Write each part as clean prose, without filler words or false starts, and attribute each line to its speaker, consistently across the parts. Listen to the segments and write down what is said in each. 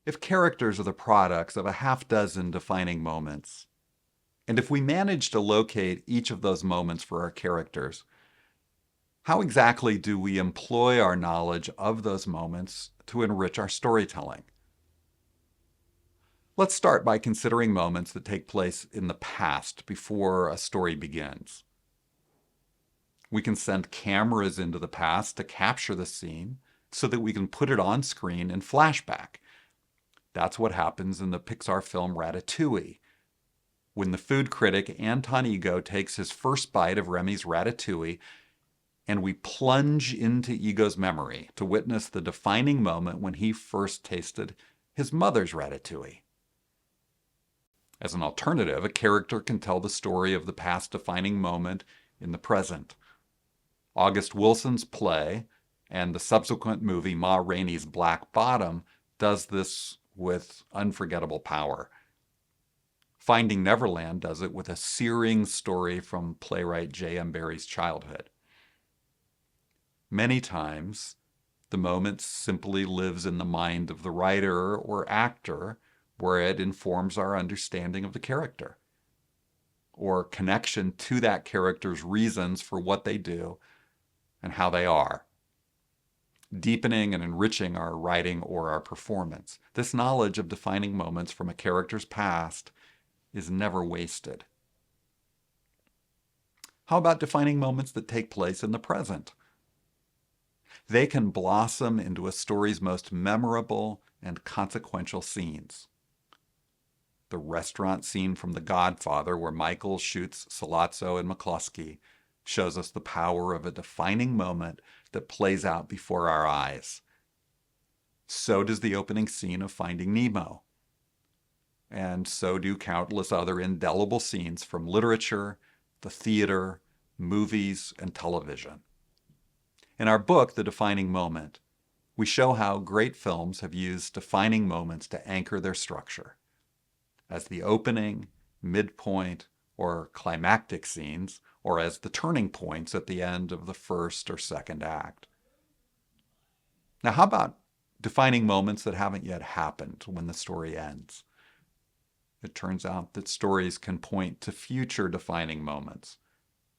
Speaker 1: If characters are the products of a half dozen defining moments, and if we manage to locate each of those moments for our characters, how exactly do we employ our knowledge of those moments to enrich our storytelling? Let's start by considering moments that take place in the past before a story begins. We can send cameras into the past to capture the scene so that we can put it on screen in flashback. That's what happens in the Pixar film Ratatouille. When the food critic Anton Ego takes his first bite of Remy's ratatouille, and we plunge into Ego's memory to witness the defining moment when he first tasted his mother's ratatouille. As an alternative, a character can tell the story of the past defining moment in the present. August Wilson's play and the subsequent movie Ma Rainey's Black Bottom does this with unforgettable power. Finding Neverland does it with a searing story from playwright J.M. Barrie's childhood. Many times, the moment simply lives in the mind of the writer or actor, where it informs our understanding of the character or connection to that character's reasons for what they do and how they are, deepening and enriching our writing or our performance. This knowledge of defining moments from a character's past is never wasted. How about defining moments that take place in the present? They can blossom into a story's most memorable and consequential scenes. The restaurant scene from The Godfather, where Michael shoots Sollozzo and McCluskey, shows us the power of a defining moment that plays out before our eyes. So does the opening scene of Finding Nemo. And so do countless other indelible scenes from literature, the theater, movies, and television. In our book, The Defining Moment, we show how great films have used defining moments to anchor their structure as the opening, midpoint, or climactic scenes, or as the turning points at the end of the first or second act. Now, how about defining moments that haven't yet happened when the story ends? It turns out that stories can point to future defining moments,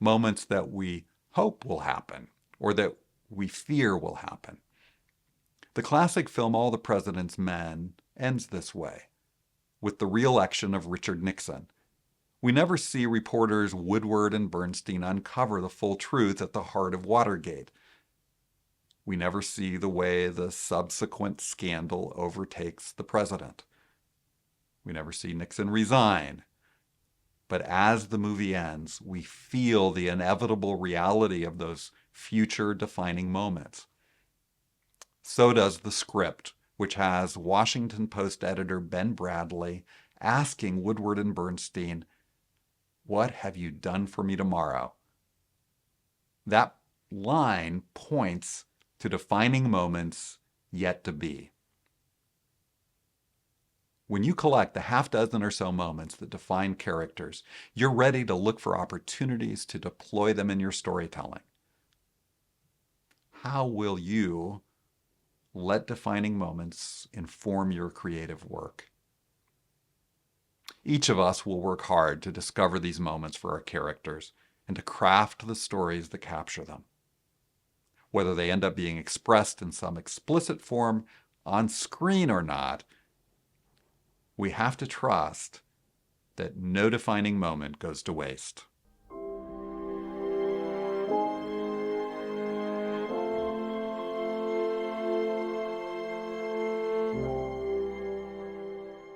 Speaker 1: moments that we hope will happen or that we fear will happen. The classic film All the President's Men ends this way, with the re-election of Richard Nixon. We never see reporters Woodward and Bernstein uncover the full truth at the heart of Watergate. We never see the way the subsequent scandal overtakes the president. We never see Nixon resign. But as the movie ends, we feel the inevitable reality of those future defining moments. So does the script, which has Washington Post editor Ben Bradley asking Woodward and Bernstein, "What have you done for me tomorrow?" That line points to defining moments yet to be. When you collect the half dozen or so moments that define characters, you're ready to look for opportunities to deploy them in your storytelling. How will you let defining moments inform your creative work? Each of us will work hard to discover these moments for our characters and to craft the stories that capture them. Whether they end up being expressed in some explicit form on screen or not, we have to trust that no defining moment goes to waste.